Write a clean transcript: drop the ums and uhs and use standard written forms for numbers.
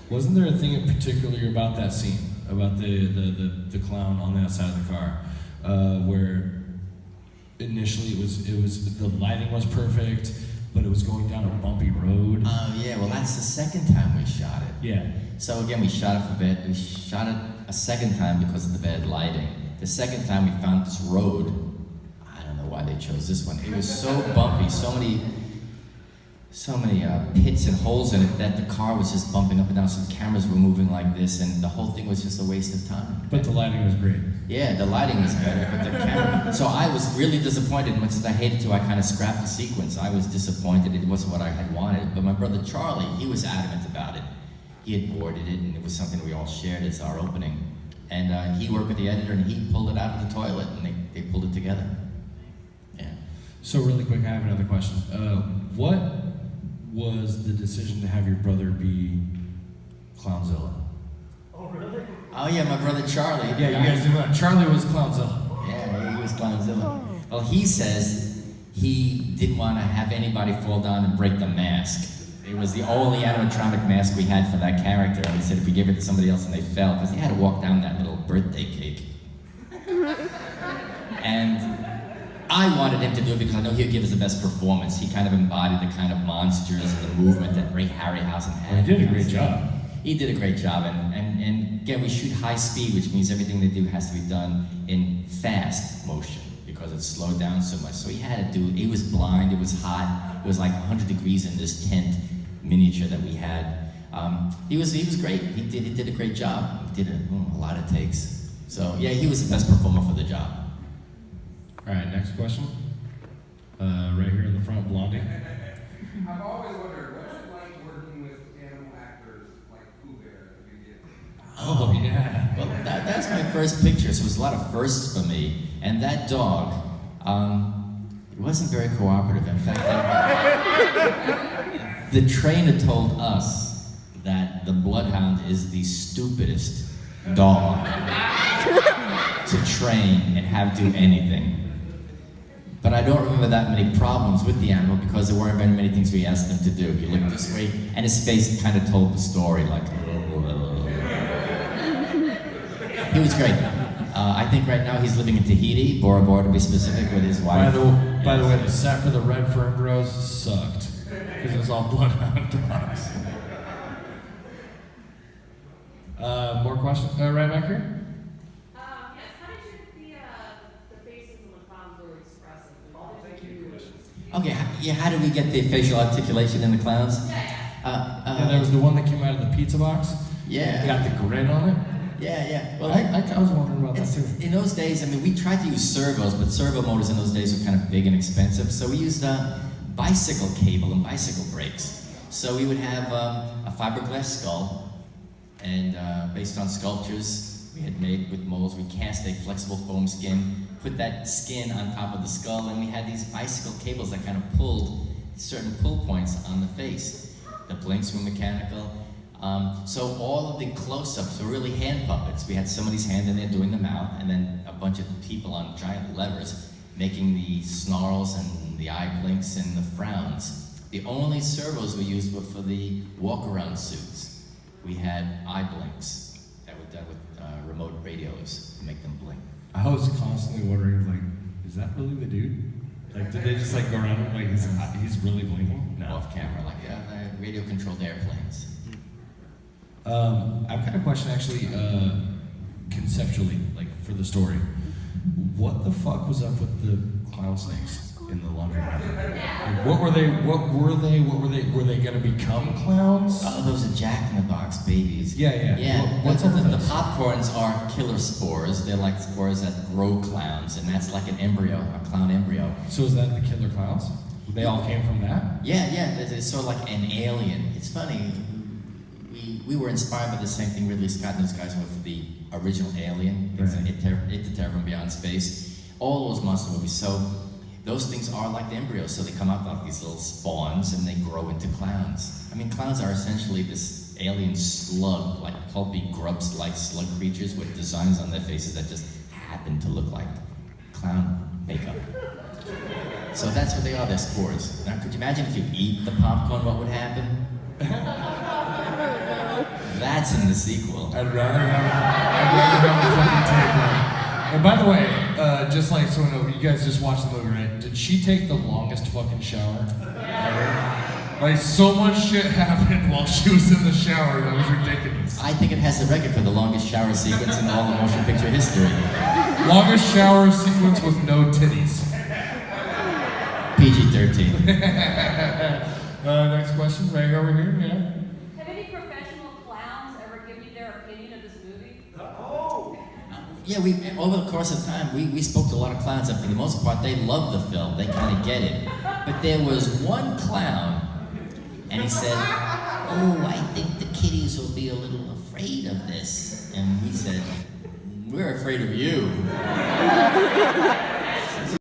Wasn't there a thing in particular about that scene, about the clown on that side of the car, where initially it was the lighting was perfect, but it was going down a bumpy road? Oh yeah, well that's the second time we shot it. Yeah. So again, we shot it for bad. We shot it a second time because of the bad lighting. The second time we found this road. I don't know why they chose this one. It was so bumpy, so many pits and holes in it that the car was just bumping up and down. So the cameras were moving like this, and the whole thing was just a waste of time. But the lighting was great. Yeah, the lighting was better, but the camera. So I was really disappointed. Much as I hated to, I kind of scrapped the sequence. I was disappointed. It wasn't what I had wanted. But my brother Charlie, he was adamant about it. He had boarded it, and it was something we all shared as our opening. And he worked with the editor, and he pulled it out of the toilet, and they pulled it together. Yeah. So really quick, I have another question. What was the decision to have your brother be Clownzilla? Oh, really? Oh yeah, my brother Charlie. Yeah, you guys do that. Charlie was Clownzilla. Yeah, he was Clownzilla. Well, he says he didn't want to have anybody fall down and break the mask. It was the only animatronic mask we had for that character, and he said if we gave it to somebody else and they fell, because he had to walk down that little birthday cake. And I wanted him to do it because I know he'd give us the best performance. He kind of embodied the kind of monsters and the movement that Ray Harryhausen had. He did a great job. He did a great job, and again, we shoot high speed, which means everything they do has to be done in fast motion because it's slowed down so much. So he had to do, he was blind, it was hot, it was like 100 degrees in this tent miniature that we had. He was great, he did a great job. He did a lot of takes. So yeah, he was the best performer for the job. All right, next question. Right here in the front, Blondie. I've always wondered, what's it like working with animal actors like Pooh Bear that you did? Oh, yeah. Well, that's my first picture, so it was a lot of firsts for me. And that dog, it wasn't very cooperative. In fact, the trainer told us that the bloodhound is the stupidest dog to train and have do anything. But I don't remember that many problems with the animal because there weren't very many things we asked him to do. He looked this way, and his face kind of told the story, like, he was great. I think right now he's living in Tahiti, Bora Bora to be specific, with his wife. By the way, the set for the Red Fern Grows sucked because it was all bloodhound dogs. More questions? Right back here? Okay, yeah, how did we get the facial articulation in the clowns? Yeah, there was the one that came out of the pizza box. Yeah. It got the grin on it. Yeah. Well, I was wondering about that too. In those days, I mean, we tried to use servos, but servo motors in those days were kind of big and expensive, so we used bicycle cable and bicycle brakes. So we would have a fiberglass skull, and based on sculptures we had made with molds, we cast a flexible foam skin, put that skin on top of the skull, and we had these bicycle cables that kind of pulled certain pull points on the face. The blinks were mechanical. So all of the close-ups were really hand puppets. We had somebody's hand in there doing the mouth, and then a bunch of people on giant levers making the snarls and the eye blinks and the frowns. The only servos we used were for the walk-around suits. We had eye blinks that were done with remote radios to make them blink. I was constantly wondering, like, is that really the dude? Like, did they just like go around and like, he's really blinking? No. Off camera, like radio-controlled airplanes. I've got a question actually, conceptually, like for the story. What the fuck was up with the clown snakes in the laundromat? Like, what were they? Were they gonna become clowns? Oh, those are Jack-in-the-Box babies. Yeah. What's up with the popcorns are killer spores. They're like spores that grow clowns, and that's like an embryo, a clown embryo. So is that the killer clowns? They all came from that? Yeah. It's sort of like an alien. It's funny. We were inspired by the same thing Ridley Scott and those guys were for the original Alien, Right. It the Terror from Beyond Space. All those monster movies. So those things are like the embryos. So they come out like these little spawns and they grow into clowns. I mean, clowns are essentially this alien slug, like pulpy grubs-like slug creatures with designs on their faces that just happen to look like clown makeup. So that's what they are. They're spores. Now, could you imagine if you eat the popcorn? What would happen? That's in the sequel. I'd rather have a fucking tapeworm. And by the way, just like so we know, you guys just watched the movie, right? Did she take the longest fucking shower ever? Like, so much shit happened while she was in the shower, that was ridiculous. I think it has the record for the longest shower sequence in all the motion picture history. Longest shower sequence with no titties. PG-13. Next question, right over here, yeah. Have any professional clowns ever given you their opinion of this movie? Yeah, over the course of time, we spoke to a lot of clowns, and for the most part, they love the film. They kind of get it. But there was one clown, and he said, "Oh, I think the kiddies will be a little afraid of this." And we said, "We're afraid of you."